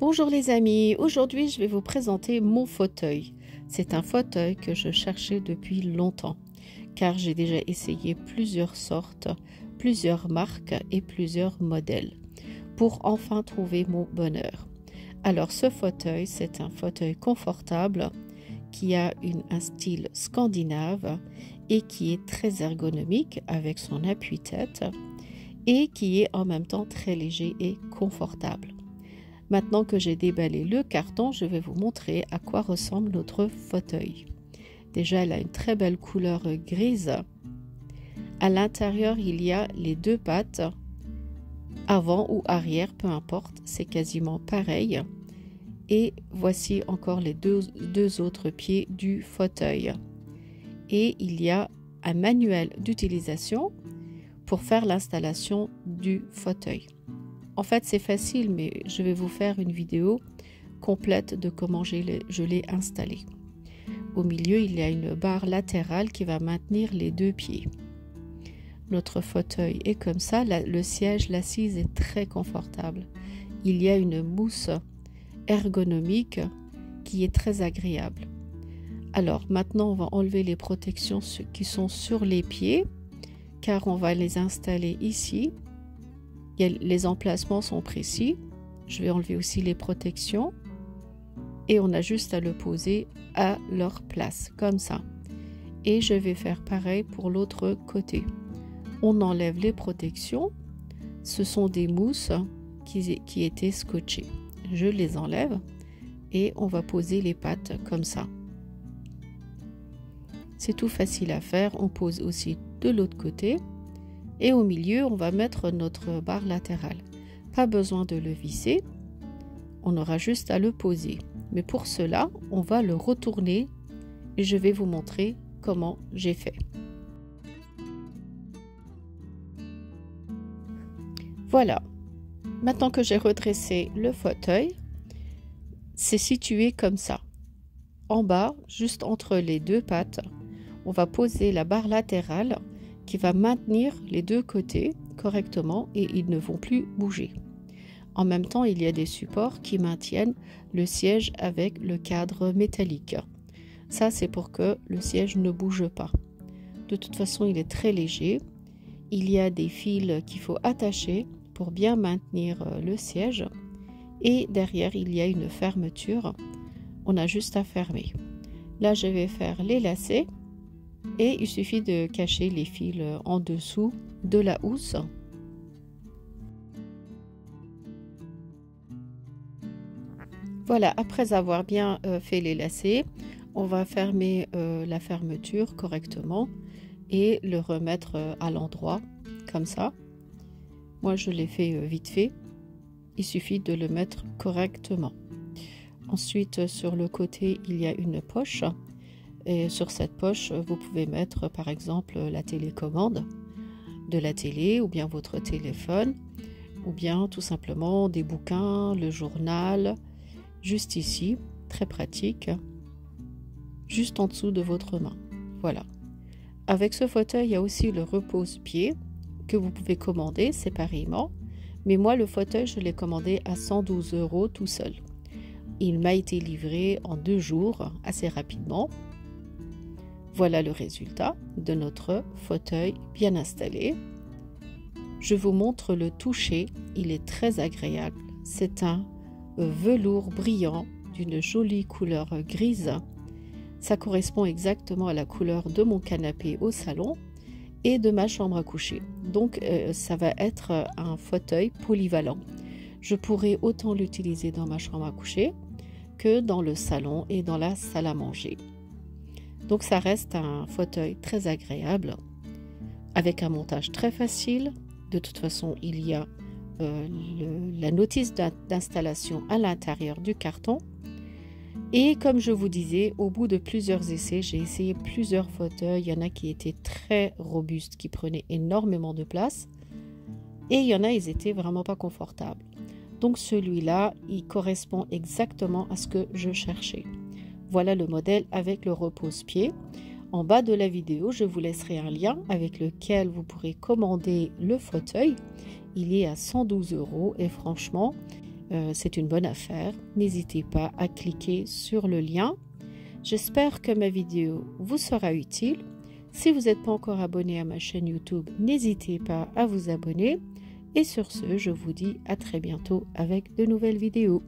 Bonjour les amis, aujourd'hui je vais vous présenter mon fauteuil. C'est un fauteuil que je cherchais depuis longtemps car j'ai déjà essayé plusieurs sortes, plusieurs marques et plusieurs modèles pour enfin trouver mon bonheur. Alors ce fauteuil, c'est un fauteuil confortable qui a un style scandinave et qui est très ergonomique avec son appui-tête et qui est en même temps très léger et confortable. Maintenant que j'ai déballé le carton, je vais vous montrer à quoi ressemble notre fauteuil. Déjà, elle a une très belle couleur grise. À l'intérieur, il y a les deux pattes, avant ou arrière, peu importe, c'est quasiment pareil. Et voici encore les deux autres pieds du fauteuil. Et il y a un manuel d'utilisation pour faire l'installation du fauteuil. En fait, c'est facile, mais je vais vous faire une vidéo complète de comment je l'ai installé. Au milieu, il y a une barre latérale qui va maintenir les deux pieds. Notre fauteuil est comme ça. Le siège, l'assise est très confortable. Il y a une mousse ergonomique qui est très agréable. Alors, maintenant, on va enlever les protections qui sont sur les pieds, car on va les installer ici. Les emplacements sont précis. Je vais enlever aussi les protections et on a juste à le poser à leur place comme ça. Et je vais faire pareil pour l'autre côté. On enlève les protections. Ce sont des mousses qui étaient scotchées. Je les enlève et on va poser les pattes comme ça. C'est tout facile à faire. On pose aussi de l'autre côté. Et au milieu, on va mettre notre barre latérale. Pas besoin de le visser, on aura juste à le poser. Mais pour cela, on va le retourner et je vais vous montrer comment j'ai fait. Voilà, maintenant que j'ai redressé le fauteuil, c'est situé comme ça. En bas, juste entre les deux pattes, on va poser la barre latérale qui va maintenir les deux côtés correctement et ils ne vont plus bouger. En même temps, il y a des supports qui maintiennent le siège avec le cadre métallique. Ça, c'est pour que le siège ne bouge pas. De toute façon, il est très léger. Il y a des fils qu'il faut attacher pour bien maintenir le siège. Et derrière, il y a une fermeture. On a juste à fermer. Là, je vais faire les lacets. Et il suffit de cacher les fils en dessous de la housse. Voilà, après avoir bien fait les lacets, on va fermer la fermeture correctement et le remettre à l'endroit, comme ça. Moi, je l'ai fait vite fait. Il suffit de le mettre correctement. Ensuite, sur le côté, il y a une poche. Et sur cette poche, vous pouvez mettre par exemple la télécommande de la télé ou bien votre téléphone ou bien tout simplement des bouquins, le journal, juste ici, très pratique, juste en dessous de votre main. Voilà. Avec ce fauteuil, il y a aussi le repose-pied que vous pouvez commander séparément. Mais moi, le fauteuil, je l'ai commandé à 112 € tout seul. Il m'a été livré en 2 jours, assez rapidement. Voilà le résultat de notre fauteuil bien installé. Je vous montre le toucher, il est très agréable. C'est un velours brillant d'une jolie couleur grise. Ça correspond exactement à la couleur de mon canapé au salon et de ma chambre à coucher. Donc ça va être un fauteuil polyvalent. Je pourrai autant l'utiliser dans ma chambre à coucher que dans le salon et dans la salle à manger. Donc ça reste un fauteuil très agréable avec un montage très facile. De toute façon, il y a la notice d'installation à l'intérieur du carton. Et comme je vous disais, au bout de plusieurs essais, j'ai essayé plusieurs fauteuils. Il y en a qui étaient très robustes, qui prenaient énormément de place. Et il y en a, ils étaient vraiment pas confortables. Donc celui-là, il correspond exactement à ce que je cherchais. Voilà le modèle avec le repose-pied. En bas de la vidéo, je vous laisserai un lien avec lequel vous pourrez commander le fauteuil. Il est à 112 € et franchement, c'est une bonne affaire. N'hésitez pas à cliquer sur le lien. J'espère que ma vidéo vous sera utile. Si vous n'êtes pas encore abonné à ma chaîne YouTube, n'hésitez pas à vous abonner. Et sur ce, je vous dis à très bientôt avec de nouvelles vidéos.